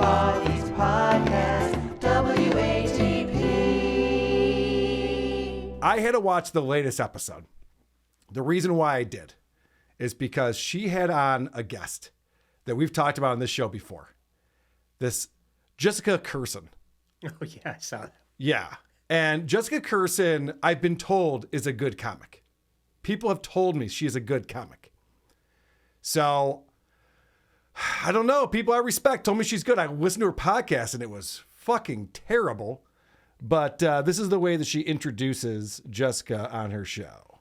Bodies Podcast, WATP. I had to watch the latest episode. The reason why I did is because she had on a guest that we've talked about on this show before. This Jessica Curson. Oh, yeah, I saw that. Yeah. And Jessica Curson, I've been told, is a good comic. People have told me she is a good comic. So, I don't know. People I respect told me she's good. I listened to her podcast and it was fucking terrible. But this is the way that she introduces Jessica on her show.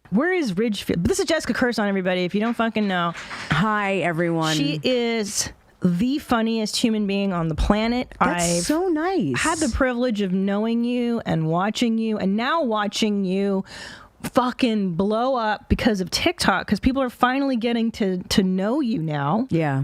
Where is Ridgefield? This is Jessica Curson, everybody, if you don't fucking know. Hi, everyone. She is the funniest human being on the planet. That's so nice. Had the privilege of knowing you and watching you, and now watching you fucking blow up because of TikTok, because people are finally getting to know you now. Yeah.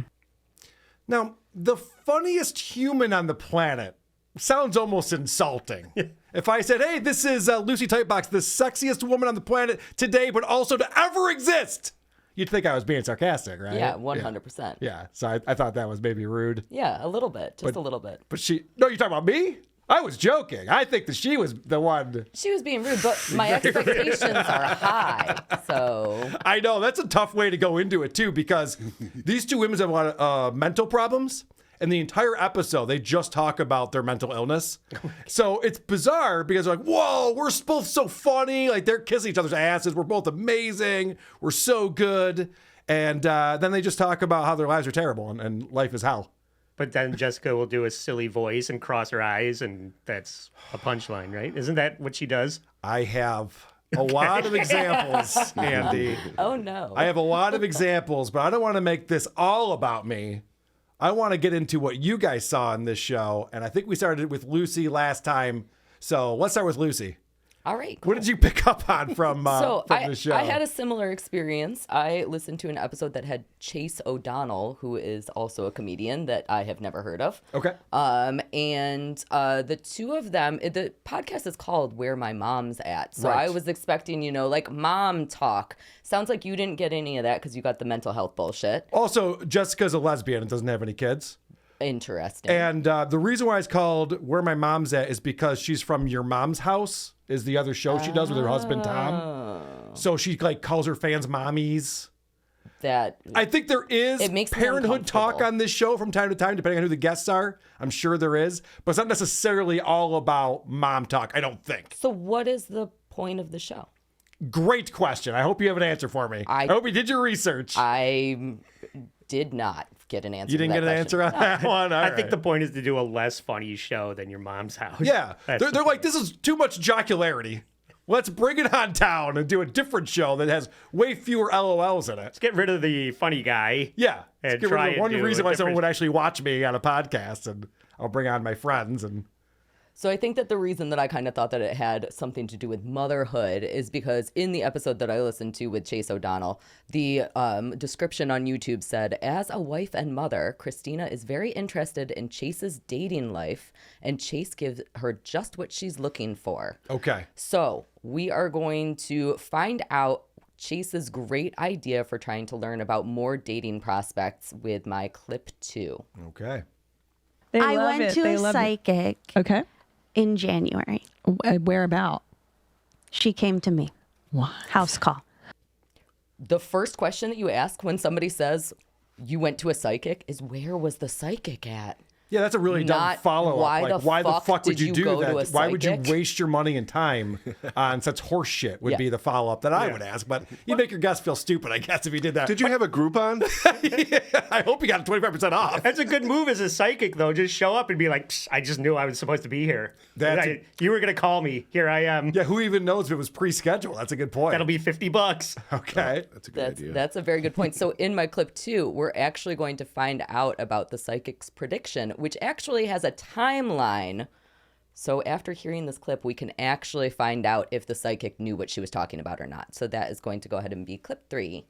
Now, the funniest human on the planet sounds almost insulting. If I said, hey, this is Lucy Tightbox, the sexiest woman on the planet today, but also to ever exist, you'd think I was being sarcastic, right? Yeah, 100%. Yeah, so I thought that was maybe rude. Yeah, a little bit, just a little bit. But no, you're talking about me? I was joking. I think that she was the one. She was being rude, but my expectations are high, so. I know, that's a tough way to go into it, too, because these two women have a lot of mental problems. And the entire episode, they just talk about their mental illness. So it's bizarre because they're like, whoa, we're both so funny. Like, they're kissing each other's asses. We're both amazing. We're so good. And then they just talk about how their lives are terrible and life is hell. But then Jessica will do a silly voice and cross her eyes, and that's a punchline, right? Isn't that what she does? I have a lot of examples, Andy. Oh, no. I have a lot of examples, but I don't want to make this all about me. I want to get into what you guys saw in this show, and I think we started with Lucy last time. So let's start with Lucy. All right. Cool. What did you pick up on from the show? I had a similar experience. I listened to an episode that had Chase O'Donnell, who is also a comedian that I have never heard of. Okay. And the two of them, the podcast is called Where My Mom's At. So Right. I was expecting, like mom talk. Sounds like you didn't get any of that because you got the mental health bullshit. Also, Jessica's a lesbian and doesn't have any kids. Interesting. And the reason why it's called Where My Mom's At is because she's from Your Mom's House is the other show she does with her husband, Tom. So she calls her fans mommies. I think there is it makes me parenthood talk uncomfortable. on this show from time to time, depending on who the guests are. I'm sure there is, but it's not necessarily all about mom talk, I don't think. So what is the point of the show? Great question. I hope you have an answer for me. I hope you did your research. I did not get an answer. You didn't to get that an question. answer on that one? I think the point is to do a less funny show than Your Mom's House. Yeah. That's They're like, this is too much jocularity. Let's bring it on down and do a different show that has way fewer LOLs in it. Let's get rid of the funny guy. Yeah. And Let's get try rid of and one do reason a why someone different- would actually watch me on a podcast, and I'll bring on my friends. And So I think that the reason that I kind of thought that it had something to do with motherhood is because in the episode that I listened to with Chase O'Donnell, the description on YouTube said, as a wife and mother, Christina is very interested in Chase's dating life, and Chase gives her just what she's looking for. okay. So we are going to find out Chase's great idea for trying to learn about more dating prospects with my clip 2. Okay. They I love went it. to They a love it. psychic Okay. in January. Where about? She came to me. What? House call. The first question that you ask when somebody says you went to a psychic is, where was the psychic at? Yeah, that's a really dumb Not follow-up. why Like, the why the fuck fuck would did you you do go to that? a Why would you psychic? waste your money and time on such horse shit would Yeah. be the follow-up that I would ask. But you'd make your guests feel stupid, I guess, if you did that. Did you have a Groupon? Yeah, I hope you got 25% off. That's a good move as a psychic, though. Just show up and be like, "Psst, I just knew I was supposed to be here. You were going to call me. Here I am. Yeah, who even knows if it was pre-scheduled? That's a good point. That'll be $50. Okay. That's a good idea. That's a very good point. So in my clip 2, we're actually going to find out about the psychic's prediction, which actually has a timeline. So after hearing this clip, we can actually find out if the psychic knew what she was talking about or not. So that is going to go ahead and be clip 3.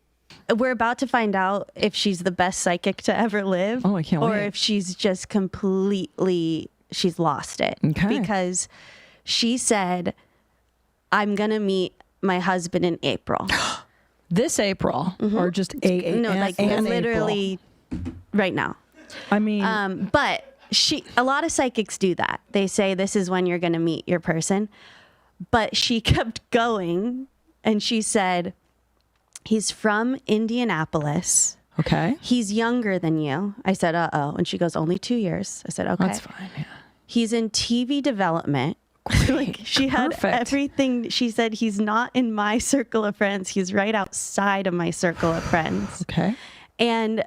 We're about to find out if she's the best psychic to ever live. Oh, I can't or wait. if she's just completely, she's lost it. Okay. Because she said, I'm going to meet my husband in April. This April or just No, like literally right now. I mean, But a lot of psychics do that. They say this is when you're going to meet your person. But she kept going, and she said, he's from Indianapolis. okay. He's younger than you. I said, uh-oh. And she goes, only 2 years. I said, okay. That's fine. Yeah. He's in TV development. Like, she had Perfect. everything. She said, he's not in my circle of friends. He's right outside of my circle of friends. Okay. And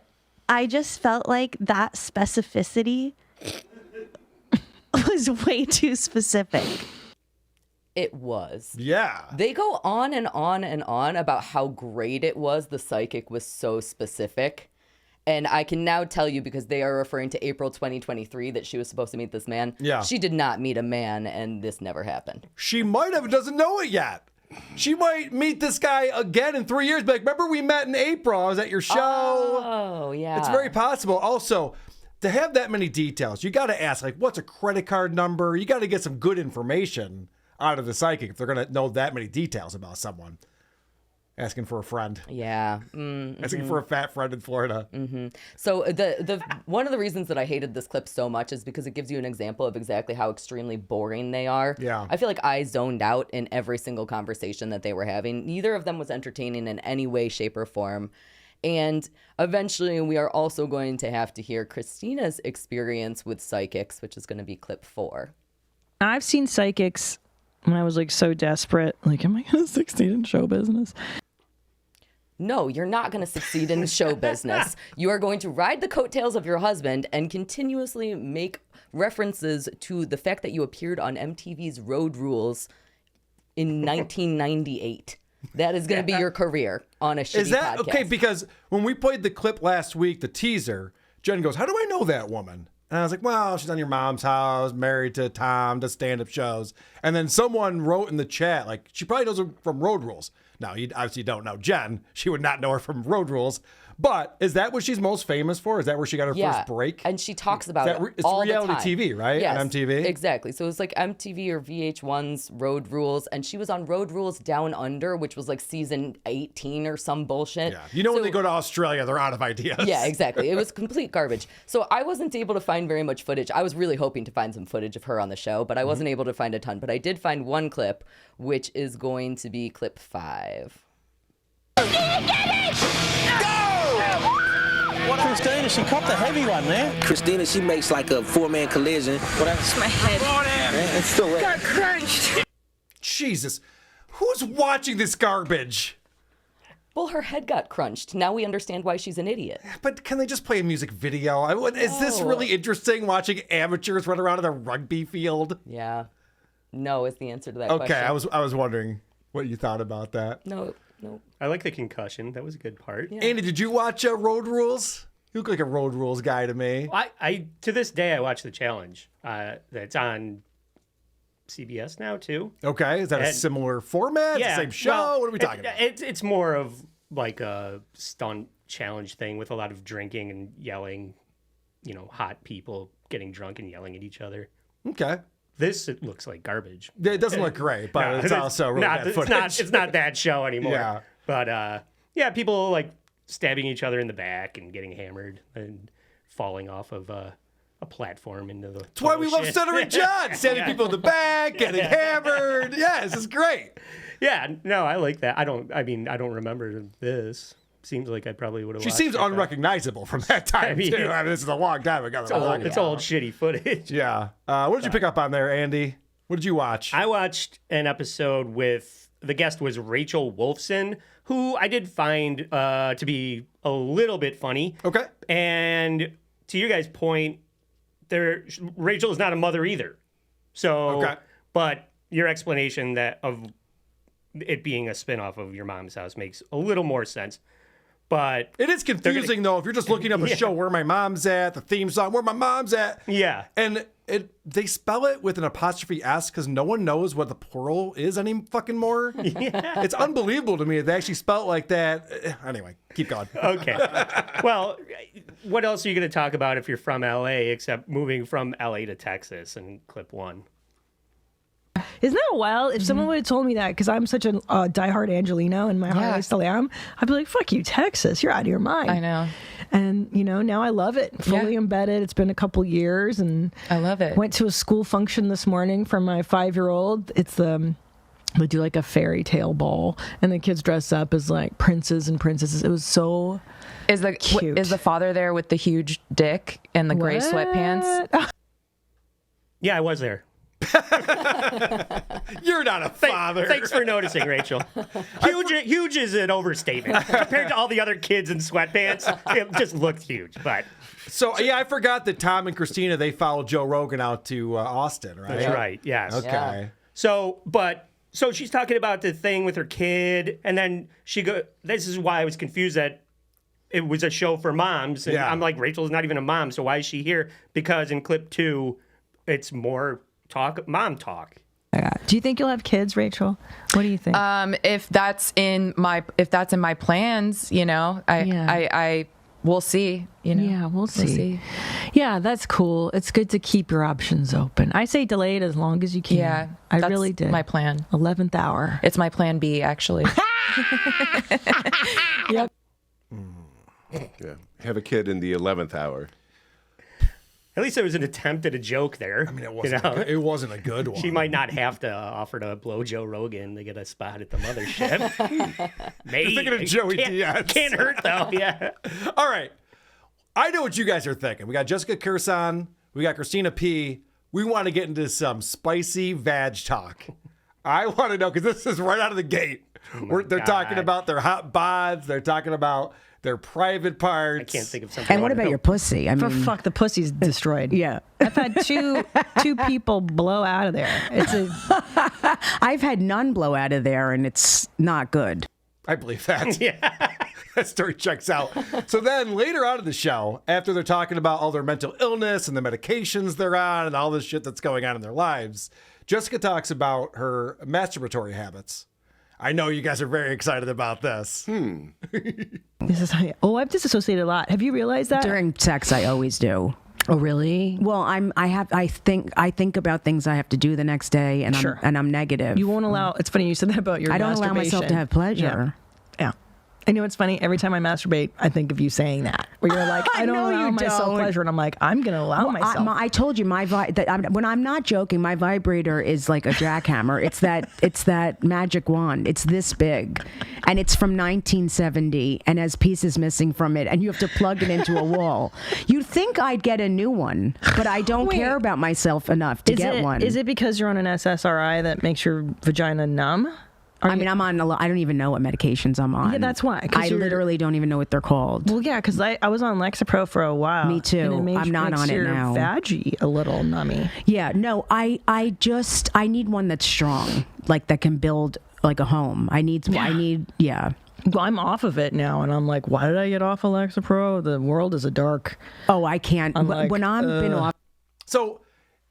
I just felt like that specificity was way too specific. It was. Yeah. They go on and on and on about how great it was. The psychic was so specific. And I can now tell you, because they are referring to April 2023, that she was supposed to meet this man. Yeah. She did not meet a man, and this never happened. She might have, doesn't know it yet. She might meet this guy again in 3 years. Be like, remember we met in April? I was at your show. Oh, yeah. It's very possible. Also, to have that many details, you got to ask, like, what's a credit card number? You got to get some good information out of the psychic if they're going to know that many details about someone. Asking for a friend. Yeah. Asking for a fat friend in Florida. So the one of the reasons that I hated this clip so much is because it gives you an example of exactly how extremely boring they are. Yeah. I feel like I zoned out in every single conversation that they were having. Neither of them was entertaining in any way, shape, or form. And eventually we are also going to have to hear Christina's experience with psychics, which is going to be clip 4. I've seen psychics when I was like so desperate. Like, am I going to succeed in show business? No, you're not going to succeed in show business. You are going to ride the coattails of your husband and continuously make references to the fact that you appeared on MTV's Road Rules in 1998. That is going to be your career on a shitty Is that podcast. okay? Because when we played the clip last week, the teaser, Jen goes, "How do I know that woman?" And I was like, "Well, she's on your mom's house, married to Tom, does stand-up shows." And then someone wrote in the chat, like, she probably knows her from Road Rules. Now, you obviously don't know Jen. She would not know her from Road Rules. But is that what she's most famous for? Is that where she got her first break? And she talks about it It's all reality the time. TV, right? Yes, On MTV? Exactly. So it was like MTV or VH1's Road Rules, and she was on Road Rules Down Under, which was like season 18 or some bullshit. Yeah. You know, when they go to Australia, they're out of ideas. Yeah, exactly. It was complete garbage. So I wasn't able to find very much footage. I was really hoping to find some footage of her on the show, but I wasn't able to find a ton. But I did find one clip, which is going to be clip 5. Christina, she copped a heavy one there. Christina, she makes like a 4-man collision. It's my head. It's still Got crunched. Jesus. Who's watching this garbage? Well, her head got crunched. Now we understand why she's an idiot. But can they just play a music video? Is this really interesting, watching amateurs run around in a rugby field? Yeah. No is the answer to that Okay, question. I was wondering what you thought about that. No. I like the concussion. That was a good part. Yeah. Andy, did you watch Road Rules? You look like a Road Rules guy to me. I to this day I watch the challenge. That's on CBS now too. Okay, is that a And- similar format? Yeah, The same show? well, What are we talking about? It's more of like a stunt challenge thing with a lot of drinking and yelling. You know, hot people getting drunk and yelling at each other. Okay. This it looks like garbage. It doesn't look great, but No, it's also really bad footage. it's not that show anymore. Yeah. But yeah, people like stabbing each other in the back and getting hammered and falling off of a platform into the. That's why we love Center and John. Standing people in the back, getting hammered. Yeah, this is great. Yeah, no, I like that. I don't remember this. Seems like I probably would have. She seems unrecognizable from that time, mean, too. I mean, this is a long time ago. It's old shitty footage. Yeah. What did you pick up on there, Andy? What did you watch? I watched an episode with the guest was Rachel Wolfson, who I did find to be a little bit funny. Okay. And to your guys' point, Rachel is not a mother either. So, Okay. But your explanation that of it being a spinoff of Your Mom's House makes a little more sense. But It is confusing, though, if you're just looking up a show, Where My Mom's At, the theme song, Where My Mom's At. yeah, And they spell it with an apostrophe S because no one knows what the plural is any fucking more. Yeah. It's unbelievable to me that they actually spell it like that. Anyway, keep going. okay. Well, what else are you going to talk about if you're from LA except moving from LA to Texas in clip 1? Isn't that wild? If someone would have told me that, because I'm such a diehard Angelino in my heart, I still am, I'd be like, fuck you, Texas. You're out of your mind. I know. And, now I love it. Fully embedded. It's been a couple years, and I love it. Went to a school function this morning for my 5-year-old. It's they do like a fairy tale ball, and the kids dress up as like princes and princesses. It was so cute. Is the father there with the huge dick and the gray sweatpants? Yeah, I was there. You're not a father. Thanks for noticing, Rachel. Huge is an overstatement. Compared to all the other kids in sweatpants, it just looked huge. But So, yeah, I forgot that Tom and Christina, they followed Joe Rogan out to Austin, right? that's right, yes. Okay. Yeah. So she's talking about the thing with her kid, and then this is why I was confused that it was a show for moms. And I'm like, Rachel's not even a mom, so why is she here? Because in clip 2, it's more mom talk. Do you think you'll have kids, Rachel? What do you think? If that's in my plans, I we'll see. Yeah, we'll see. Yeah, that's cool. It's good to keep your options open. I say delay it as long as you can. Yeah, I that's really did. my plan. 11th hour. It's my plan B, actually. Yep. Yeah. Have a kid in the 11th hour. At least there was an attempt at a joke there. I mean, it wasn't a good one. She might not have to offer to blow Joe Rogan to get a spot at the mothership. Maybe. You're thinking of Joey Diaz. Can't hurt, though. Yeah. All right. I know what you guys are thinking. We got Jessica Kirson. We got Christina P. We want to get into some spicy vag talk. I want to know, because this is right out of the gate. They're talking about their hot bods. They're talking about their private parts. I can't think of something. And what about your pussy? For fuck, the pussy's destroyed. Yeah. I've had two people blow out of there. I've had none blow out of there, and it's not good. I believe that. Yeah. That story checks out. So then later on in the show, after they're talking about all their mental illness and the medications they're on and all this shit that's going on in their lives, Jessica talks about her masturbatory habits. I know you guys are very excited about this. This is I've disassociated a lot. Have you realized that? During sex, I always do. Oh, really? Well, I think about things I have to do the next day, and I'm negative. You won't allow. It's funny you said that about your. I don't allow myself to have pleasure. Yeah. I know it's funny. Every time I masturbate, I think of you saying that. Where you're like, I don't allow myself pleasure, and I'm like, I'm gonna allow myself. I told you when I'm not joking, my vibrator is like a jackhammer. It's that magic wand. It's this big, and it's from 1970, and has pieces missing from it, and you have to plug it into a wall. You'd think I'd get a new one, but I don't care about myself enough to get one. Is it because you're on an SSRI that makes your vagina numb? I'm on I don't even know what medications I'm on. Yeah, that's why. I literally don't even know what they're called. Well, yeah, because I was on Lexapro for a while. Me too. I'm not on it now. Vaggie a little nummy. Yeah, no, I need one that's strong, like that can build like a home. Yeah. Well, I'm off of it now, and I'm like, why did I get off of Lexapro? The world is a dark. Oh, I can't. When I've been off. So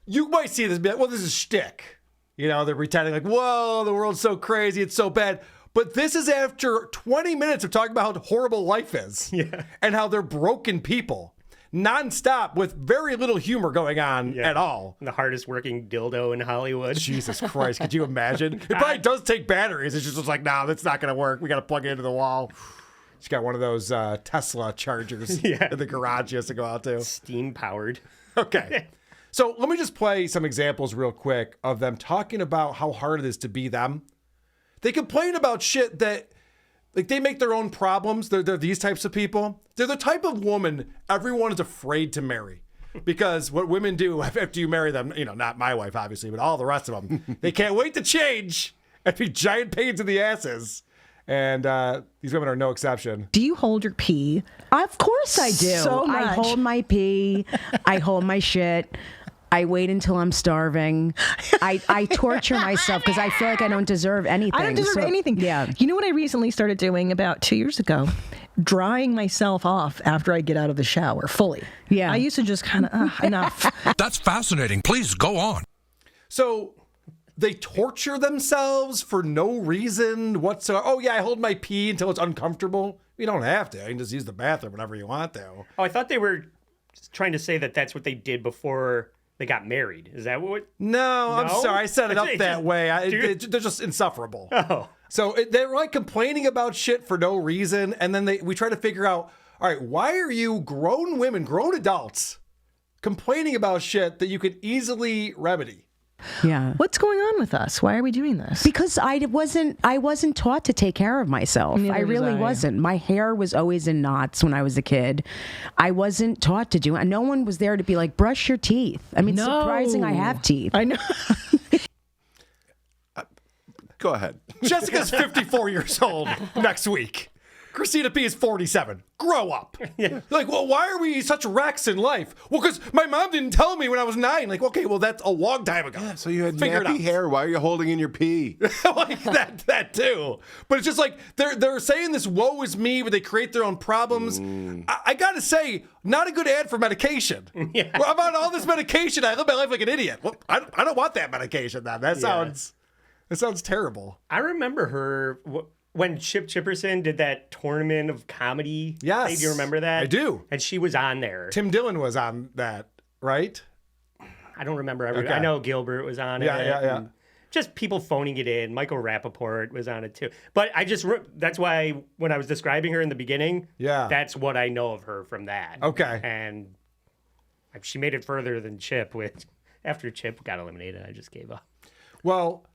you might see this, well, this is shtick. They're pretending like, whoa, the world's so crazy, it's so bad. But this is after 20 minutes of talking about how horrible life is. Yeah. And how they're broken people. Nonstop with very little humor going on at all. The hardest working dildo in Hollywood. Jesus Christ, could you imagine? It probably does take batteries. It's just like, nah, that's not going to work. We got to plug it into the wall. She's got one of those Tesla chargers in the garage she has to go out to. Steam powered. Okay. So let me just play some examples real quick of them talking about how hard it is to be them. They complain about shit that, like, they make their own problems. They're these types of people. They're the type of woman everyone is afraid to marry. Because what women do after you marry them, not my wife, obviously, but all the rest of them, they can't wait to change and be giant pains in the asses. And these women are no exception. Do you hold your pee? Of course I do. So much. I hold my pee. I hold my shit. I wait until I'm starving. I torture myself because I feel like I don't deserve anything. I don't deserve anything. Yeah. You know what I recently started doing about 2 years ago? Drying myself off after I get out of the shower fully. Yeah. I used to just kind of, enough. That's fascinating. Please go on. So they torture themselves for no reason whatsoever. Oh, yeah, I hold my pee until it's uncomfortable. You don't have to. You can just use the bathroom whenever you want to. Oh, I thought they were trying to say that that's what they did before they got married. Is that what? No, I'm sorry. I set it up that way. They're just insufferable. Oh. So they're like complaining about shit for no reason. And then we try to figure out, all right, why are you grown women, grown adults, complaining about shit that you could easily remedy? Yeah. What's going on with us? Why are we doing this? Because I wasn't taught to take care of myself. Neither I really was I. wasn't. My hair was always in knots when I was a kid. I wasn't taught to do it. No one was there to be like, brush your teeth. I mean, surprising I have teeth. I know. Go ahead. Jessica's 54 years old next week. Christina P is 47. Grow up. Yeah. Like, well, why are we such wrecks in life? Well, because my mom didn't tell me when I was 9. Like, okay, well, that's a long time ago. Yeah, so you had Figure it nappy out. hair. Why are you holding in your pee? Like that too. But it's just like they're saying this woe is me, but they create their own problems. I gotta say, not a good ad for medication. Yeah. Well, I'm on all this medication. I live my life like an idiot. Well, I don't want that medication. That sounds terrible. I remember her when Chip Chipperson did that tournament of comedy. Yes. Hey, do you remember that? I do. And she was on there. Tim Dillon was on that, right? I don't remember Okay. I know Gilbert was on it. Yeah. and Just people phoning it in. Michael Rappaport was on it too. But that's why when I was describing her in the beginning, that's what I know of her from that. Okay. And she made it further than Chip, which after Chip got eliminated, I just gave up. Well,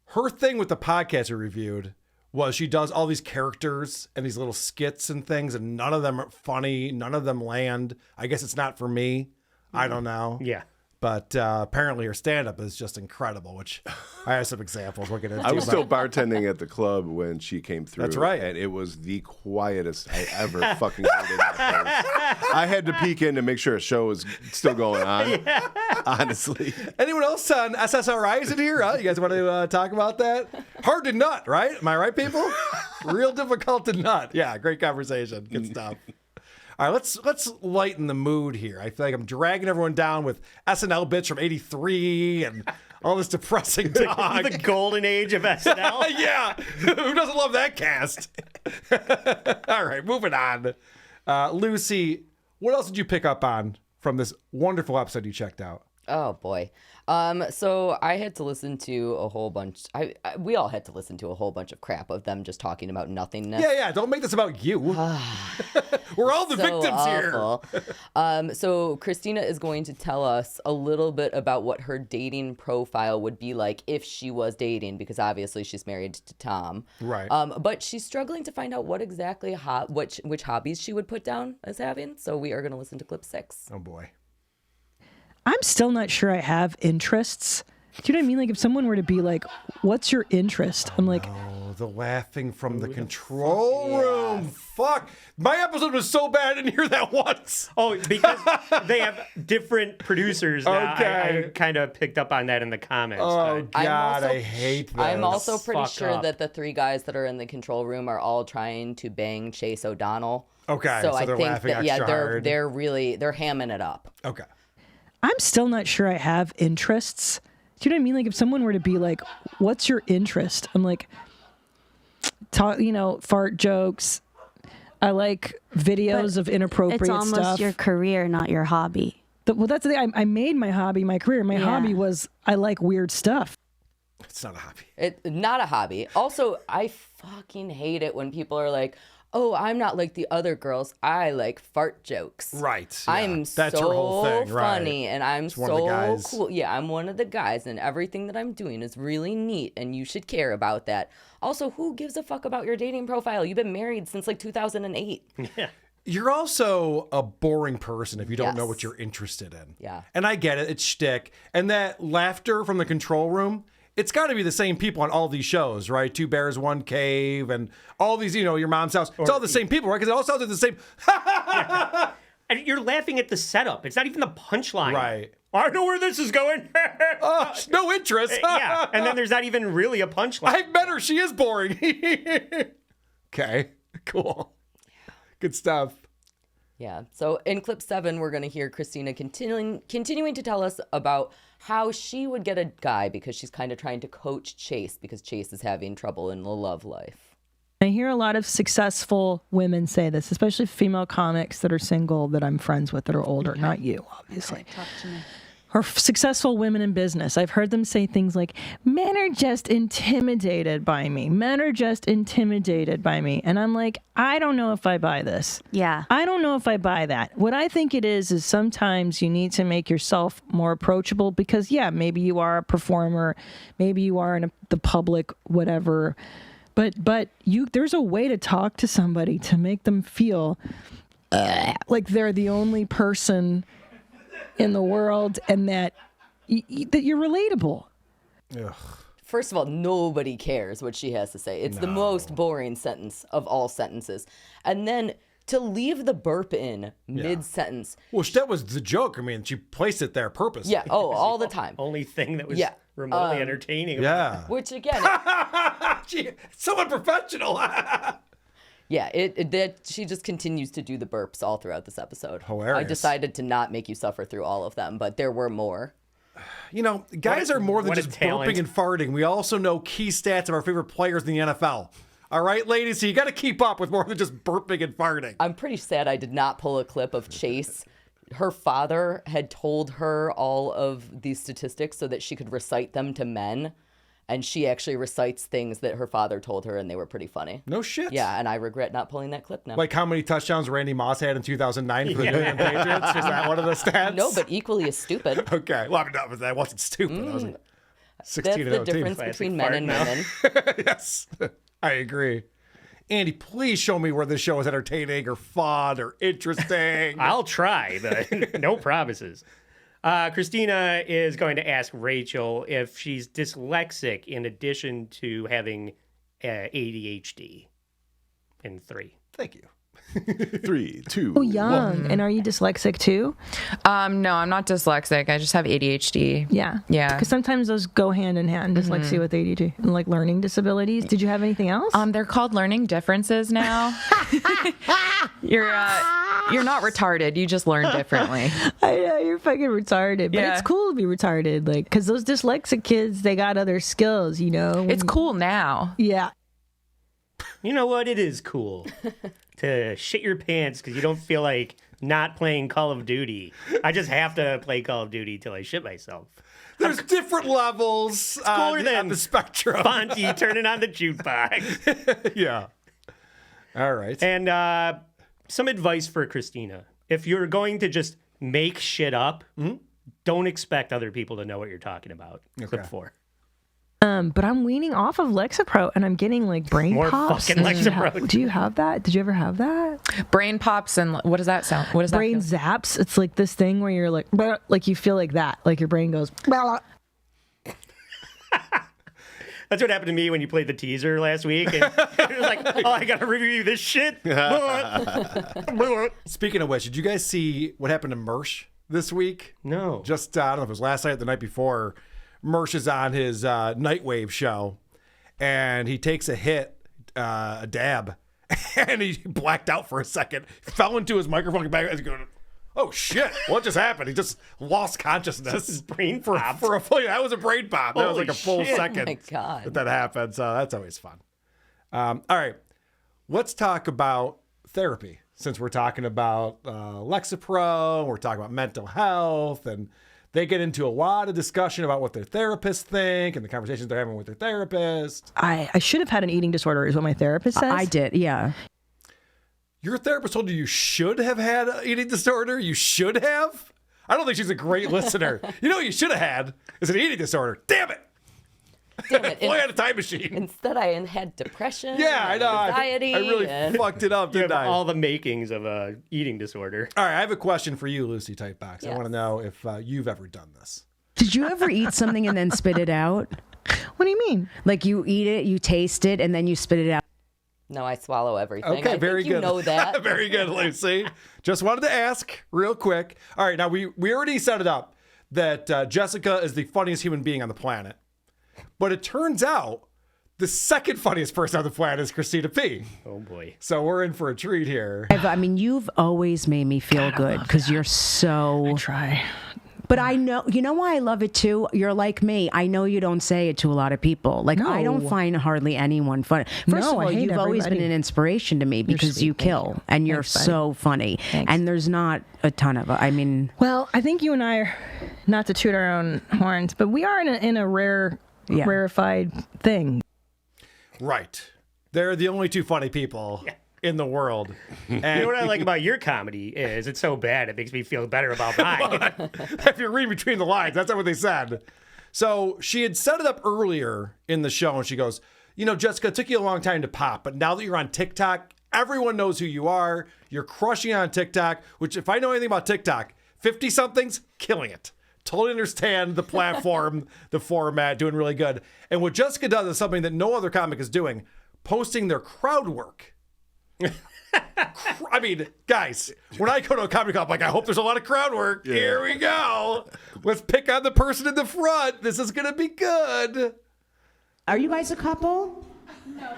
her thing with the podcast we reviewed was she does all these characters and these little skits and things, and none of them are funny. None of them land. I guess it's not for me. I don't know. Yeah. But apparently her stand-up is just incredible, which I have some examples we'll get into. I was still bartending at the club when she came through. That's right. And it was the quietest I ever fucking heard in my place. I had to peek in to make sure a show was still going on, honestly. Anyone else on SSRIs in here? You guys want to talk about that? Hard to nut, right? Am I right, people? Real difficult to nut. Yeah, great conversation. Good stuff. All right, let's lighten the mood here. I feel like I'm dragging everyone down with SNL bits from '83 and all this depressing talk. The golden age of SNL. Yeah, who doesn't love that cast? All right, moving on. Lucy, what else did you pick up on from this wonderful episode you checked out? Oh boy. So I had to listen to a whole bunch. We all had to listen to a whole bunch of crap of them just talking about nothingness. Yeah. Don't make this about you. We're all the victims awful. here. So Christina is going to tell us a little bit about what her dating profile would be like if she was dating, because obviously she's married to Tom. Right. But she's struggling to find out what exactly which hobbies she would put down as having. So we are going to listen to clip 6. Oh boy. I'm still not sure I have interests. Do you know what I mean? Like if someone were to be like, what's your interest? I'm like, oh, the laughing from the control room. Fuck. My episode was so bad I didn't hear that once. Oh, because they have different producers now. Okay. I kind of picked up on that in the comments. Oh, but God, I hate this. I'm also pretty Fuck sure up. that the 3 guys that are in the control room are all trying to bang Chase O'Donnell. Okay, So so I they're think laughing that extra hard. they're hamming it up. Okay. I'm still not sure I have interests. Do you know what I mean? Like if someone were to be like, what's your interest? I'm like, fart jokes. I like videos of inappropriate It's almost stuff. your career, not your hobby. Well, that's the thing. I made my hobby my career. My hobby was I like weird stuff. It's not a hobby. It's not a hobby. Also, I fucking hate it when people are like, oh, I'm not like the other girls. I like fart jokes. Right. Yeah. I'm That's so her whole thing, right. funny and I'm one of the so guys. cool. Yeah, I'm one of the guys and everything that I'm doing is really neat and you should care about that. Also, who gives a fuck about your dating profile? You've been married since like 2008. Yeah. You're also a boring person if you don't know Yes. what you're interested in. Yeah. And I get it. It's shtick. And that laughter from the control room, it's got to be the same people on all these shows, right? 2 Bears, 1 Cave, and all these, your mom's house. It's all the same people, right? Because it all sounds like the same. And you're laughing at the setup. It's not even the punchline. Right. I know where this is going. Oh, no interest. Yeah. And then there's not even really a punchline. I've met her. She is boring. Okay. Cool. Good stuff. Yeah. So in clip 7, we're going to hear Christina continuing to tell us about how she would get a guy because she's kind of trying to coach Chase because Chase is having trouble in the love life. I hear a lot of successful women say this, especially female comics that are single that I'm friends with that are older. Not you, obviously. Talk to me. or successful women in business. I've heard them say things like, men are just intimidated by me. Men are just intimidated by me. And I'm like, I don't know if I buy this. Yeah. I don't know if I buy that. What I think it is sometimes you need to make yourself more approachable because, yeah, maybe you are a performer. Maybe you are in the public, whatever. But there's a way to talk to somebody to make them feel like they're the only person in the world and that you're relatable. Ugh. First of all, nobody cares what she has to say. It's the most boring sentence of all sentences. And then to leave the burp in mid-sentence. Well, that was the joke. I mean, she placed it there purposely. Yeah, all the time. Only thing that was remotely entertaining. Yeah. Which, again... so unprofessional. Yeah, that she just continues to do the burps all throughout this episode. Hilarious. I decided to not make you suffer through all of them, but there were more. You know, guys are more than what a just talent. burping and farting. We also know key stats of our favorite players in the NFL. All right, ladies? So you got to keep up with more than just burping and farting. I'm pretty sad I did not pull a clip of Chase. Her father had told her all of these statistics so that she could recite them to men. And she actually recites things that her father told her, and they were pretty funny. No shit. Yeah, and I regret not pulling that clip now. Like how many touchdowns Randy Moss had in 2009 for the New England Patriots? Was that one of the stats? No, but equally as stupid. Okay. Well, I mean, no, that wasn't stupid. That was a 16 That's the difference between men and women. Yes, I agree. Andy, please show me where this show is entertaining or fun or interesting. I'll try, but no promises. Christina is going to ask Rachel if she's dyslexic in addition to having ADHD in 3. Thank you. 3, 2. Oh, young. And are you dyslexic too? No, I'm not dyslexic. I just have ADHD. Yeah. Yeah. Because sometimes those go hand in hand, dyslexia with ADHD and like learning disabilities. Did you have anything else? They're called learning differences now. You're not retarded. You just learn differently. I know, you're fucking retarded. But it's cool to be retarded. Like, because those dyslexic kids, they got other skills, you know? It's cool now. Yeah. You know what? It is cool to shit your pants because you don't feel like not playing Call of Duty. I just have to play Call of Duty till I shit myself. There's different levels on the spectrum. Fonty turning on the jukebox. Yeah. All right. And some advice for Christina. If you're going to just make shit up, don't expect other people to know what you're talking about. Okay. Clip 4. But I'm weaning off of Lexapro and I'm getting like brain More pops. fucking Lexapro. Do you have that? Did you ever have that? Brain pops and what does that sound? What does Brain that feel? zaps. It's like this thing where you're like you feel like that. Like your brain goes. That's what happened to me when you played the teaser last week. And it was like, oh, I got to review this shit. Speaking of which, did you guys see what happened to Mersh this week? No. Just, I don't know if it was last night or the night before. Mersh is on his Nightwave show, and he takes a hit, a dab, and he blacked out for a second, fell into his microphone back, and he's going, oh shit, what just happened? He just lost consciousness. Brain for a full, that was a brain pop. That was Holy like a full shit. second Oh my God. that happened, so that's always fun. All right, let's talk about therapy. Since we're talking about Lexapro, we're talking about mental health, and they get into a lot of discussion about what their therapists think and the conversations they're having with their therapist. I should have had an eating disorder is what my therapist says. I did, yeah. Your therapist told you should have had an eating disorder? You should have? I don't think she's a great listener. You know what you should have had is an eating disorder. Damn it. Damn it. Boy, I had a time machine. Instead, I had depression. Yeah, I know. Anxiety. I really fucked it up, You didn't have I? all the makings of a eating disorder. All right, I have a question for you, Lucy Typebox. I Yes. want to know if you've ever done this. Did you ever eat something and then spit it out? What do you mean? Like you eat it, you taste it, and then you spit it out? No, I swallow everything. Okay, I very think good. You know that. Very good, Lucy. Just wanted to ask real quick. All right, now we already set it up that Jessica is the funniest human being on the planet. But it turns out the second funniest person on the planet is Christina P. Oh, boy. So we're in for a treat here. I mean, you've always made me feel good because you're so... Try. But I know, you know why I love it too? You're like me. I know you don't say it to a lot of people. Like, I don't find hardly anyone funny. First of all, you've always been an inspiration to me because you kill and you're so funny. Thanks. And there's not a ton of, I mean. Well, I think you and I are, not to toot our own horns, but we are in a rarefied thing. Right. They're the only two funny people in the world. You know what I like about your comedy is it's so bad it makes me feel better about mine. If you're reading between the lines, that's not what they said. So she had set it up earlier in the show, and she goes, you know, Jessica, it took you a long time to pop, but now that you're on TikTok, everyone knows who you are. You're crushing on TikTok, which if I know anything about TikTok, 50-somethings, killing it. Totally understand the platform, the format, doing really good. And what Jessica does is something that no other comic is doing, posting their crowd work. I mean, guys, when I go to a comedy club, like, I hope there's a lot of crowd work. Yeah. Here we go. Let's pick on the person in the front. This is going to be good. Are you guys a couple? No.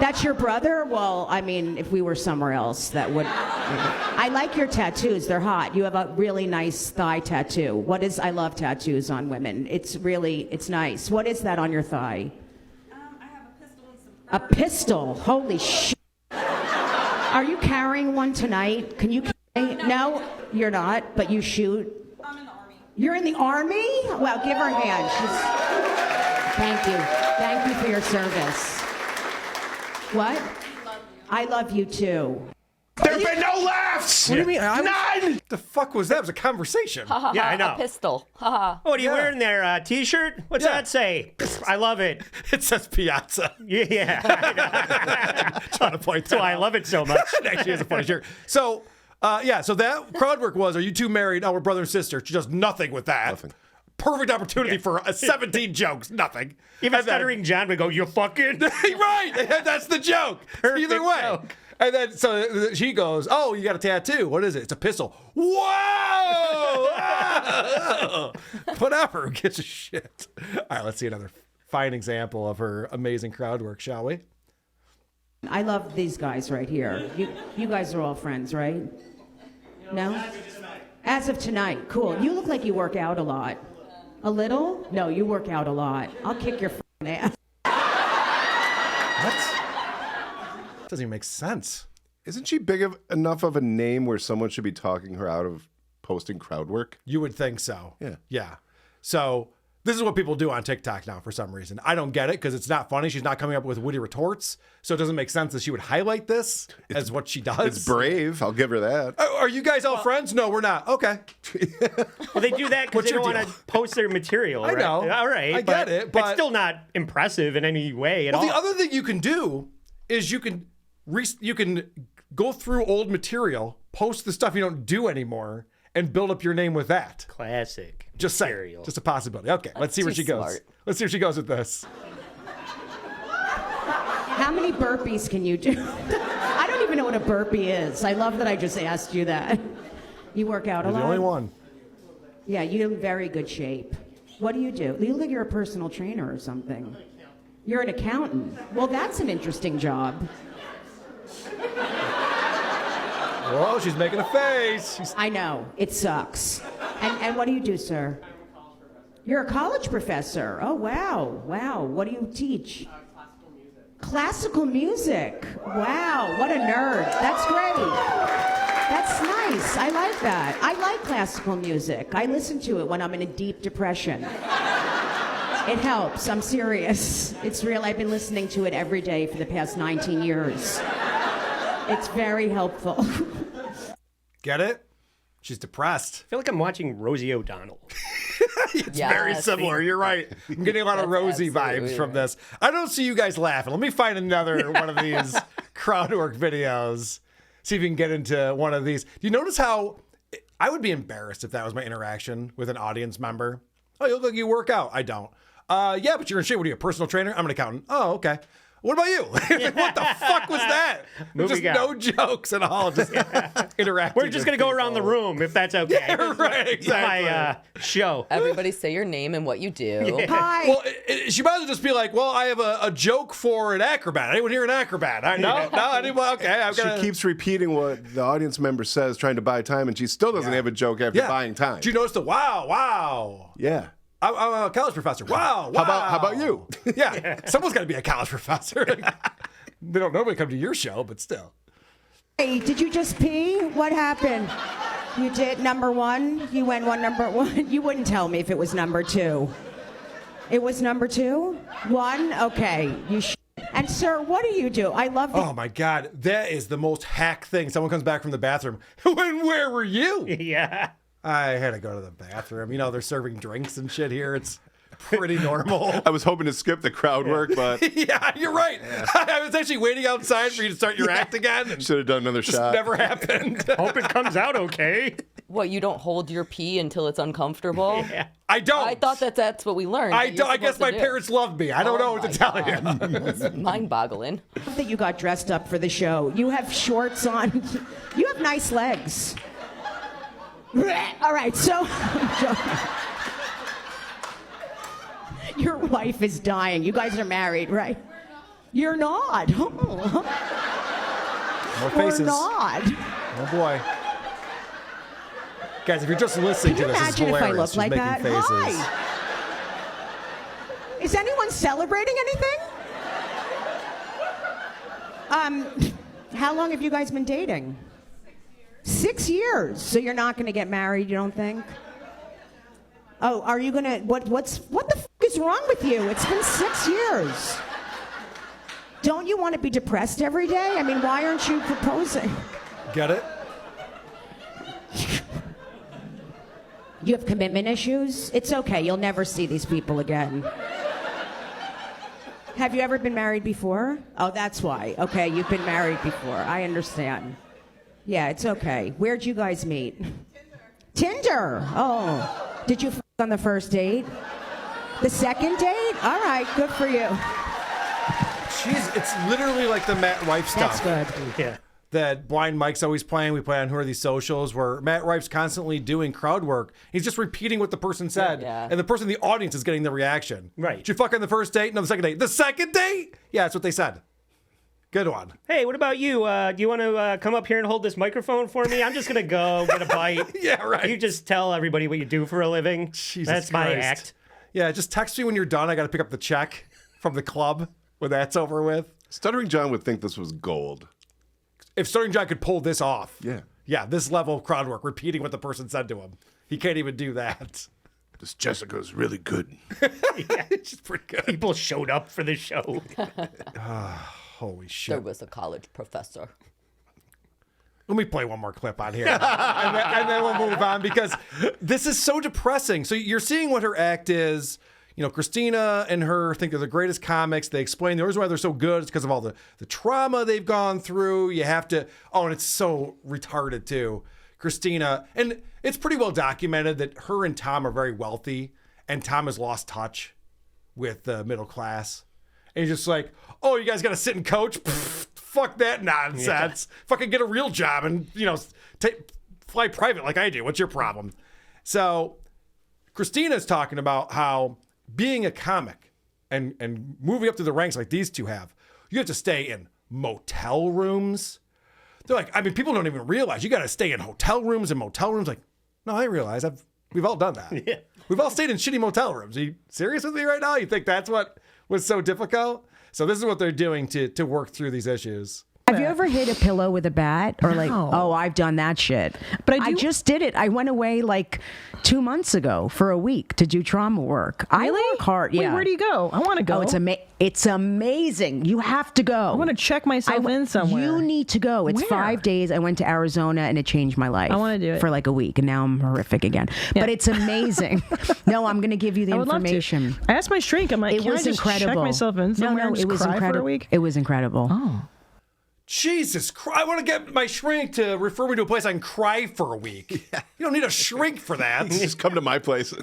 That's your brother? Well, I mean, if we were somewhere else, that would. I like your tattoos. They're hot. You have a really nice thigh tattoo. I love tattoos on women. It's nice. What is that on your thigh? I have a pistol and some. A pistol? Holy shit. Are you carrying one tonight? Can you carry? No, you're not, but you shoot. I'm in the Army. You're in the Army? Well, give her a hand. Thank you. Thank you for your service. What? I love you. I love you too. There have been no laughs! What do you mean? None! The fuck was that? It was a conversation. Yeah, I know. A pistol. Ha What are you wearing there? A T-shirt? What's that say? I love it. It says Piazza. Yeah. Trying to point that That's why I love it so much. It actually is a funny shirt. So, so that crowd work was, are you two married? Oh, we're brother and sister. She does nothing with that. Nothing. Perfect opportunity for 17 jokes. Nothing. Even Stuttering John would go, you fucking. Right. That's the joke. Perfect Either way. joke. And then so she goes, oh, you got a tattoo. What is it? It's a pistol. Whoa! Whatever. Who gives a shit? All right, let's see another fine example of her amazing crowd work, shall we? I love these guys right here. You guys are all friends, right? No? As of tonight. Cool. You look like you work out a lot. A little? No, you work out a lot. I'll kick your f***ing ass. What? Doesn't even make sense. Isn't she big enough of a name where someone should be talking her out of posting crowd work? You would think so. Yeah. Yeah. So this is what people do on TikTok now for some reason. I don't get it because it's not funny. She's not coming up with witty retorts. So it doesn't make sense that she would highlight this as what she does. It's brave. I'll give her that. Are you guys all friends? No, we're not. Okay. Well, they do that because they don't want to post their material. I know. Right? All right. I get it, but it's still not impressive in any way at all. The other thing you can do is you can go through old material, post the stuff you don't do anymore, and build up your name with that. Classic. Just material. saying. Just a possibility. Okay, let's see where she goes. smart. Let's see where she goes with this. How many burpees can you do? I don't even know what a burpee is. I love that I just asked you that. You work out a You're lot? the only one. Yeah, you're in very good shape. What do? You look like you're a personal trainer or something. You're an accountant. Well, that's an interesting job. Whoa, she's making a face. I know. It sucks. And what do you do, sir? You're a college professor. Oh, wow. Wow. What do you teach? Classical music. Wow. What a nerd. That's great. That's nice. I like that. I like classical music. I listen to it when I'm in a deep depression. It helps. I'm serious. It's real. I've been listening to it every day for the past 19 years. It's very helpful. Get it? She's depressed. I feel like I'm watching Rosie O'Donnell. It's very similar. You're right. I'm getting a lot of Rosie vibes from this. I don't see you guys laughing. Let me find another one of these crowd work videos. See if you can get into one of these. Do you notice how I would be embarrassed if that was my interaction with an audience member? Oh, you look like you work out. I don't. Yeah, but you're in shape. What are you, a personal trainer? I'm an accountant. Oh, okay. What about you? What the fuck was that? Moving Just on. no jokes at all. Just interacting. We're just going to go around the room, if that's okay. Yeah, right, exactly. My show. Everybody say your name and what you do. Hi. Well, she might as well just be like, well, I have a joke for an acrobat. Anyone here an acrobat? No, anyone? Okay, I'm She gonna... keeps repeating what the audience member says, trying to buy time, and she still doesn't have a joke after buying time. Do you notice the wow? Yeah. I'm a college professor. Wow. How about you? Yeah, someone's got to be a college professor. They don't normally come to your show, but still. Hey, did you just pee? What happened? You did number one? You went number one? You wouldn't tell me if it was number two. It was number two? One? Okay. And sir, what do you do? I love the Oh my God, that is the most hack thing. Someone comes back from the bathroom. Where were you? Yeah. I had to go to the bathroom. You know, they're serving drinks and shit here. It's pretty normal. I was hoping to skip the crowd work, but yeah, you're right. Yeah. I was actually waiting outside for you to start your act again. And should have done another shot. Never happened. Hope it comes out okay. What, you don't hold your pee until it's uncomfortable? Yeah. I don't. I thought that's what we learned. I don't. I guess my parents loved me. I don't know what to tell you. It's mind-boggling. I love that you got dressed up for the show. You have shorts on. You have nice legs. All right, so your wife is dying. You guys are married, right? You're not. More faces. We're not. Oh boy. Guys, if you're just listening to this, it's Imagine if hilarious. I look She's like making that. faces. Hi. Is anyone celebrating anything? How long have you guys been dating? 6 years. So you're not going to get married, you don't think? Oh, are you going to... What the f*** is wrong with you? It's been 6 years. Don't you want to be depressed every day? I mean, why aren't you proposing? Get it? You have commitment issues? It's okay. You'll never see these people again. Have you ever been married before? Oh, that's why. Okay, you've been married before. I understand. Yeah, it's okay. Where'd you guys meet? Tinder. Oh. Did you f*** on the first date? The second date? All right, good for you. It's literally like the Matt Rife stuff. That's good. Yeah. That Blind Mike's always playing. We play on Who Are These Socials, where Matt Rife's constantly doing crowd work. He's just repeating what the person said, and the person in the audience is getting the reaction. Right. Did you fuck on the first date? No, the second date. The second date? Yeah, that's what they said. Good one. Hey, what about you? Do you want to come up here and hold this microphone for me? I'm just going to go get a bite. Yeah, right. You just tell everybody what you do for a living. Jesus That's my Christ. act. Yeah, just text me when you're done. I got to pick up the check from the club when that's over with. Stuttering John would think this was gold. If Stuttering John could pull this off. Yeah. Yeah, this level of crowd work, repeating what the person said to him. He can't even do that. This Jessica's really good. Yeah, she's pretty good. People showed up for the show. Holy shit. There was a college professor. Let me play one more clip on here. and then we'll move on because this is so depressing. So you're seeing what her act is. You know, Christina and her think they're the greatest comics. They explain the reason why they're so good is because of all the trauma they've gone through. You have to, and it's so retarded too. Christina, and it's pretty well documented that her and Tom are very wealthy and Tom has lost touch with the middle class. And he's just like, oh, you guys got to sit and coach? Pfft, fuck that nonsense. Yeah. Fucking get a real job and, fly private like I do. What's your problem? So Christina's talking about how being a comic and moving up through the ranks like these two have, you have to stay in motel rooms. They're like, people don't even realize you got to stay in hotel rooms and motel rooms. Like, no, I realize we've all done that. Yeah. We've all stayed in shitty motel rooms. Are you serious with me right now? You think that's what was so difficult? So this is what they're doing to work through these issues. Have you ever hit a pillow with a bat or I've done that shit. But I just did it. I went away 2 months ago for a week to do trauma work. Really? I work hard. Yeah. Wait, where do you go? I want to go. Oh, it's amazing. You have to go. I want to check myself in somewhere. You need to go. It's Where? 5 days. I went to Arizona and it changed my life. I want to do it for a week, and now I'm horrific again. Yeah. But it's amazing. No, I'm going to give you the information. Love to. I asked my shrink. I'm like, it was incredible. Check myself in somewhere? No, it was cry incredible. For a week? It was incredible. Oh. Jesus Christ, I want to get my shrink to refer me to a place I can cry for a week. Yeah. You don't need a shrink for that. Just come to my place.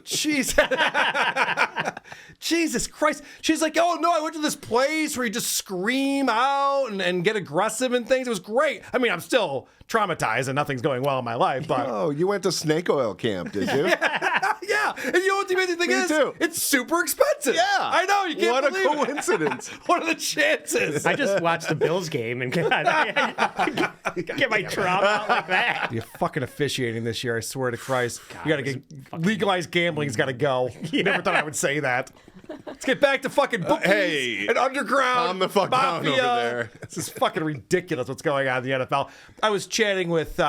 Jesus Christ. She's like, oh no, I went to this place where you just scream out and get aggressive and things. It was great. I mean, I'm still traumatized and nothing's going well in my life, but. Oh, you went to snake oil camp, did you? Yeah. And you know what the amazing thing is? Too. It's super expensive. Yeah. I know. You can't What believe a coincidence. What are the chances? I just watched the Bills game and get my trauma out like that. You're fucking officiating this year, I swear to Christ. You gotta get legalized gambling's gotta go. Never thought I would say that. Let's get back to fucking bookies and underground calm the fuck down mafia. over there. This is fucking ridiculous what's going on in the NFL. I was chatting with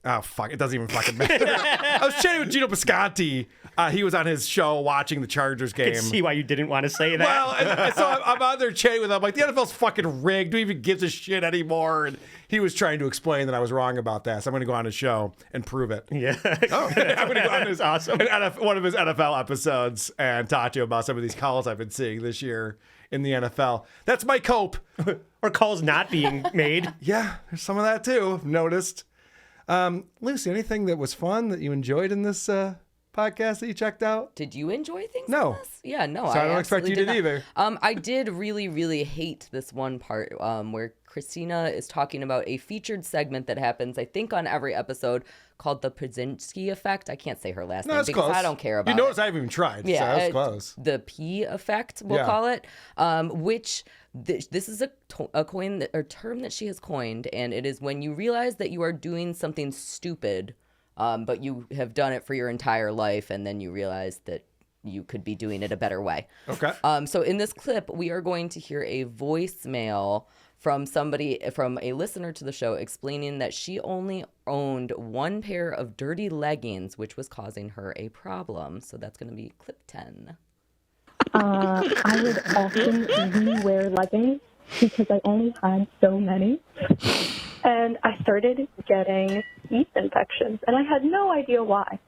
oh fuck, it doesn't even fucking matter. I was chatting with Gino Bisconti. He was on his show watching the Chargers game. I can see why you didn't want to say that. Well, and so I'm out there chatting with him. I'm like, the NFL's fucking rigged. Who even gives a shit anymore? And he was trying to explain that I was wrong about that. So I'm going to go on his show and prove it. Yeah. Oh, I'm going to go on his awesome. one of his NFL episodes and talk to him about some of these calls I've been seeing this year in the NFL. That's my cope. Or calls not being made. Yeah, there's some of that too. I've noticed. Lucy, anything that was fun that you enjoyed in this podcast that you checked out? Did you enjoy things? No. In this? Yeah, no. So I don't expect you absolutely did did either. not. I did really, really hate this one part where Christina is talking about a featured segment that happens, I think, on every episode called the Pinsky effect. I can't say her last name that's because close. I don't care about You notice it. I haven't even tried. Yeah, so that's close. The P effect, we'll call it, which this is a term that she has coined, and it is when you realize that you are doing something stupid, but you have done it for your entire life, and then you realize that you could be doing it a better way. Okay. So in this clip, we are going to hear a voicemail from a listener to the show explaining that she only owned one pair of dirty leggings, which was causing her a problem. So that's going to be clip 10. I would often rewear leggings because I only had so many. And I started getting yeast infections, and I had no idea why.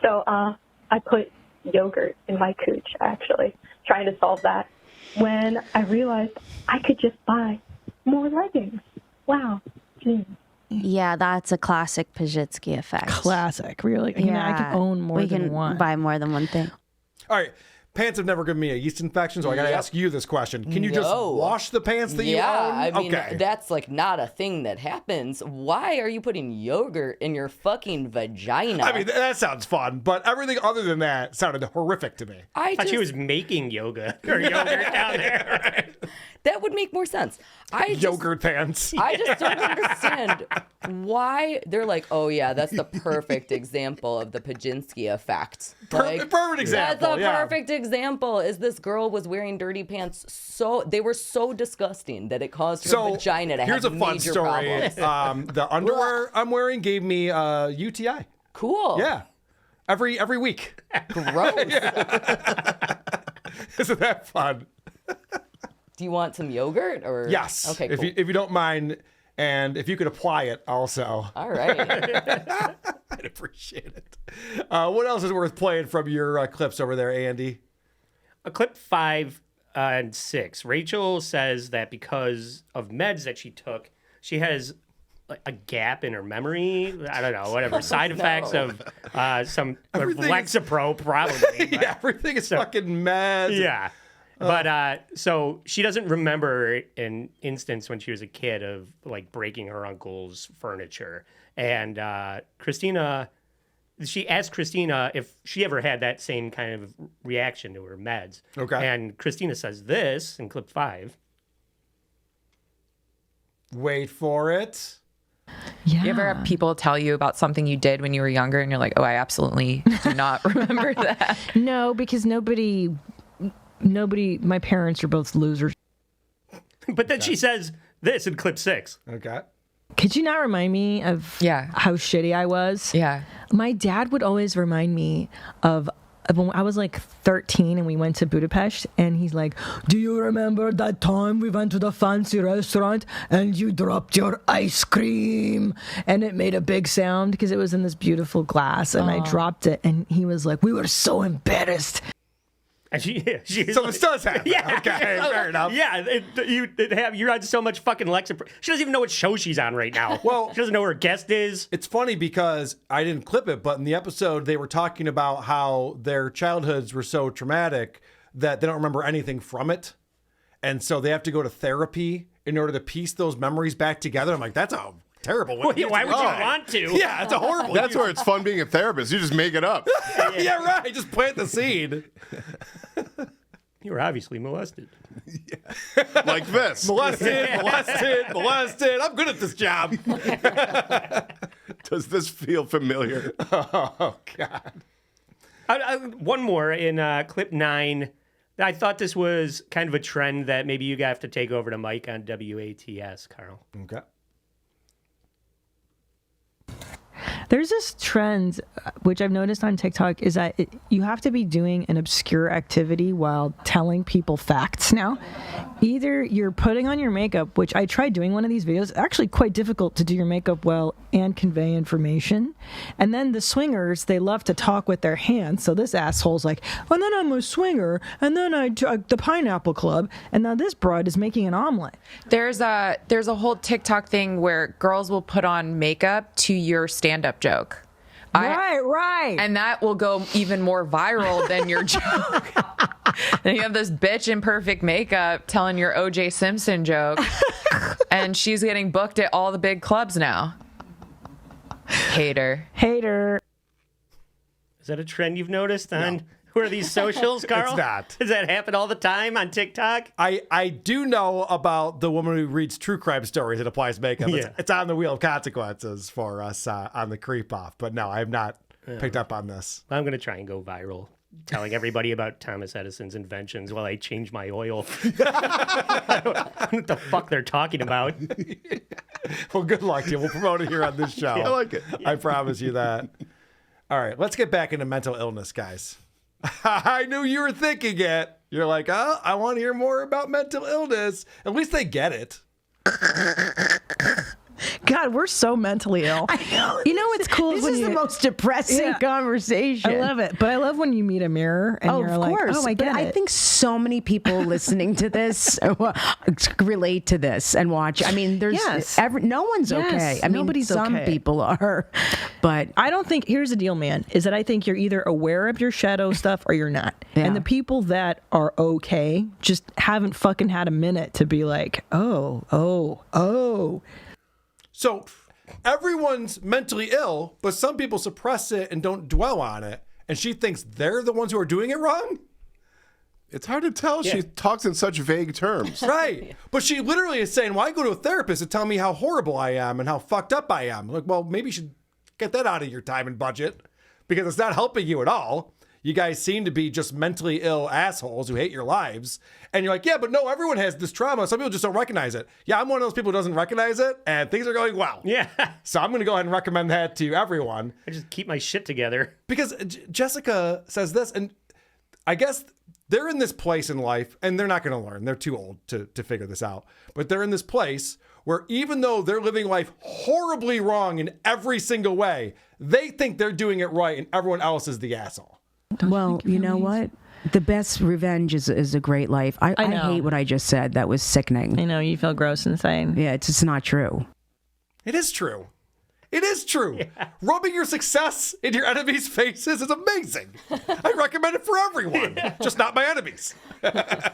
So I put yogurt in my cooch, actually, trying to solve that, when I realized I could just buy more leggings. Wow. Genius. Yeah, that's a classic Pinsky effect. Classic, really. You know, I can own more than We can one. buy more than one thing. All right. Pants have never given me a yeast infection, so I got to ask you this question. Can you just wash the pants that you own? Yeah, I mean, okay. that's like not a thing that happens. Why are you putting yogurt in your fucking vagina? I mean, that sounds fun, but everything other than that sounded horrific to me. I thought she was making yoga or yogurt down there. That would make more sense. Yogurt pants. I just don't understand why they're like, oh yeah, that's the perfect example of the Pinsky effect. Like, perfect example. That's a perfect example. Is this girl was wearing dirty pants they were so disgusting that it caused her vagina to here's have a fun major story. problems. The underwear I'm wearing gave me a UTI. Cool. Yeah. Every week. Gross. Isn't that fun? Do you want some yogurt or? Yes. Okay. Cool. If you don't mind, and if you could apply it also. All right. I'd appreciate it. What else is worth playing from your clips over there, Andy? Clip 5 and 6. Rachel says that because of meds that she took, she has like a gap in her memory. I don't know, whatever. Side effects of some Lexapro, probably. Yeah, everything is fucking meds. Yeah. But so she doesn't remember an instance when she was a kid of like breaking her uncle's furniture. And she asked Christina if she ever had that same kind of reaction to her meds. Okay. And Christina says this in clip 5. Wait for it. Yeah. You ever have people tell you about something you did when you were younger and you're like, oh, I absolutely do not remember that? No, because nobody, my parents are both losers. But then she says this in clip 6. Okay. Could you not remind me of how shitty I was? Yeah. My dad would always remind me of when I was like 13 and we went to Budapest, and he's like, do you remember that time we went to the fancy restaurant and you dropped your ice cream? And it made a big sound because it was in this beautiful glass and I dropped it. And he was like, we were so embarrassed. And she So this does happen. Yeah. Okay, fair enough. Yeah, you're on so much fucking Lexapro. She doesn't even know what show she's on right now. Well, she doesn't know who her guest is. It's funny because I didn't clip it, but in the episode they were talking about how their childhoods were so traumatic that they don't remember anything from it. And so they have to go to therapy in order to piece those memories back together. I'm like, that's a terrible way. Why would you want to? Yeah, it's a horrible. That's where it's fun being a therapist. You just make it up. Yeah, right. Just plant the seed. You were obviously molested. Like this. Molested. I'm good at this job. Does this feel familiar? Oh, God. One more in clip 9. I thought this was kind of a trend that maybe you have to take over to Mike on WATS, Carl. Okay. There's this trend, which I've noticed on TikTok, is that you have to be doing an obscure activity while telling people facts now. Either you're putting on your makeup, which I tried doing one of these videos. It's actually quite difficult to do your makeup well and convey information. And then the swingers, they love to talk with their hands. So this asshole's like, and then I'm a swinger, and then I the Pineapple Club, and now this broad is making an omelet. There's a whole TikTok thing where girls will put on makeup to your stand-up joke. Right. And that will go even more viral than your joke. Then you have this bitch in perfect makeup telling your O.J. Simpson joke, and she's getting booked at all the big clubs now. Hater. Is that a trend you've noticed on who are these socials, Carl? It's not. Does that happen all the time on TikTok? I do know about the woman who reads true crime stories and applies makeup. Yeah. It's on the Wheel of Consequences for us on the Creep Off. But no, I have not picked up on this. I'm going to try and go viral, telling everybody about Thomas Edison's inventions while I change my oil. I don't know what the fuck they're talking about. Well, good luck to you. We'll promote it here on this show. I like it. I promise you that. All right, let's get back into mental illness, guys. I knew you were thinking it. You're like, oh, I want to hear more about mental illness. At least they get it. God, we're so mentally ill. I know. You know what's cool This when is you, the most depressing conversation. I love it, but I love when you meet a mirror and you're of like, course. oh, I But get it. I think so many people listening to this relate to this and watch. I mean, there's no one's okay. I mean, nobody's some okay. people are, but I don't think, here's the deal, man, is that I think you're either aware of your shadow stuff or you're not. Yeah. And the people that are okay just haven't fucking had a minute to be like, oh. So everyone's mentally ill, but some people suppress it and don't dwell on it. And she thinks they're the ones who are doing it wrong? It's hard to tell. Yeah. She talks in such vague terms. Right. But she literally is saying, well, I go to a therapist to tell me how horrible I am and how fucked up I am. Like, well, maybe you should get that out of your time and budget because it's not helping you at all. You guys seem to be just mentally ill assholes who hate your lives. And you're like, yeah, but no, everyone has this trauma. Some people just don't recognize it. Yeah, I'm one of those people who doesn't recognize it, and things are going well. Yeah. So I'm going to go ahead and recommend that to everyone. I just keep my shit together. Because Jessica says this, and I guess they're in this place in life, and they're not going to learn. They're too old to figure this out. But they're in this place where even though they're living life horribly wrong in every single way, they think they're doing it right, and everyone else is the asshole. well, you know what? The best revenge is a great life. I know. hate what I just said. That was sickening. I know, you feel gross insane. Yeah, it's just not true. It is true. It is true. Yeah. Rubbing your success in your enemies' faces is amazing. I recommend it for everyone, just not my enemies.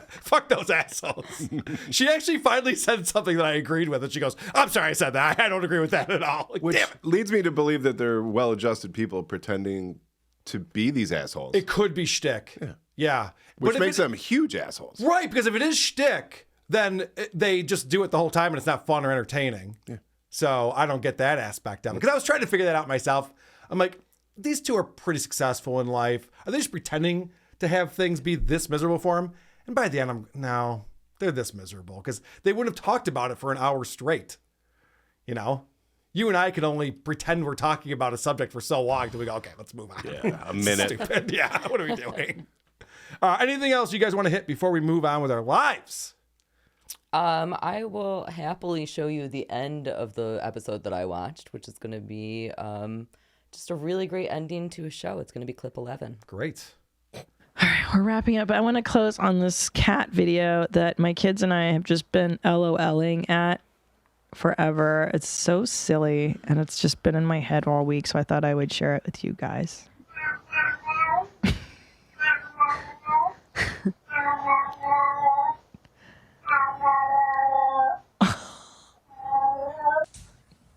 Fuck those assholes. She actually finally said something that I agreed with, and she goes, I'm sorry I said that. I don't agree with that at all. Like, Which damn it. leads me to believe that they're well-adjusted people pretending to be these assholes. It could be shtick. Yeah. Which But makes them huge assholes. Right, because if it is shtick, then they just do it the whole time and it's not fun or entertaining. Yeah. So I don't get that aspect of it. Because I was trying to figure that out myself. I'm like, these two are pretty successful in life. Are they just pretending to have things be this miserable for them? And by the end, no, they're this miserable. Because they wouldn't have talked about it for an hour straight. You know? You and I can only pretend we're talking about a subject for so long until we go, okay, let's move on. Yeah, a minute. Stupid. Yeah, what are we doing? Anything else you guys want to hit before we move on with our lives? I will happily show you the end of the episode that I watched, which is going to be just a really great ending to a show. It's going to be clip 11. Great. We're wrapping up. I want to close on this cat video that my kids and I have just been LOLing at forever. It's so silly, and it's just been in my head all week, so I thought I would share it with you guys.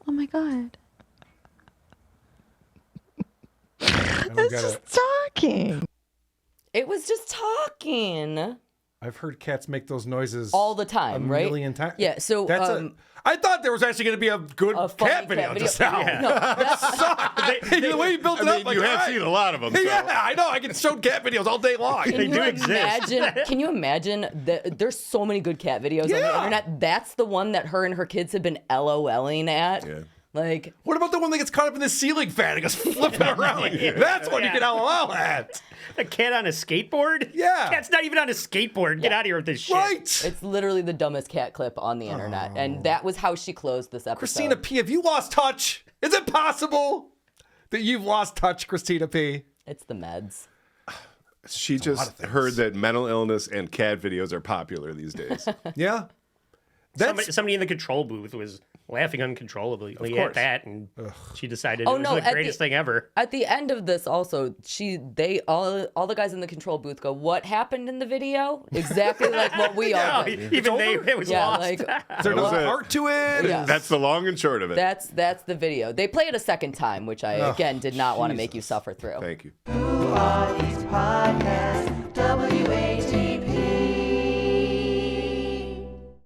Oh my God. It's just talking. It was just talking. I've heard cats make those noises all the time, right? A million times. Yeah, so that's I thought there was actually going to be a good cat video just now. Yeah. No, the way you built it up, like, you have seen a lot of them. So. Yeah, I know. I can show cat videos all day long. Can you imagine that there's so many good cat videos on the internet? That's the one that her and her kids have been LOLing at. Yeah. Like, what about the one that gets caught up in the ceiling fan and goes flipping around? Like, that's what you can LOL at. A cat on a skateboard? Yeah. Cat's not even on a skateboard. Get out of here with this shit. Right. It's literally the dumbest cat clip on the internet. And that was how she closed this episode. Christina P, have you lost touch? Is it possible that you've lost touch, Christina P? It's the meds. She just heard that mental illness and cat videos are popular these days. Yeah. Somebody in the control booth was laughing uncontrollably at that, and she decided it was the greatest thing ever. At the end of this, also, all the guys in the control booth go, "What happened in the video?" Exactly like what we all did. Even it was lost. Like, is there no part to it? Yeah. That's the long and short of it. That's the video. They play it a second time, which I again did not want to make you suffer through. Thank you. Who are these podcasts? WATP.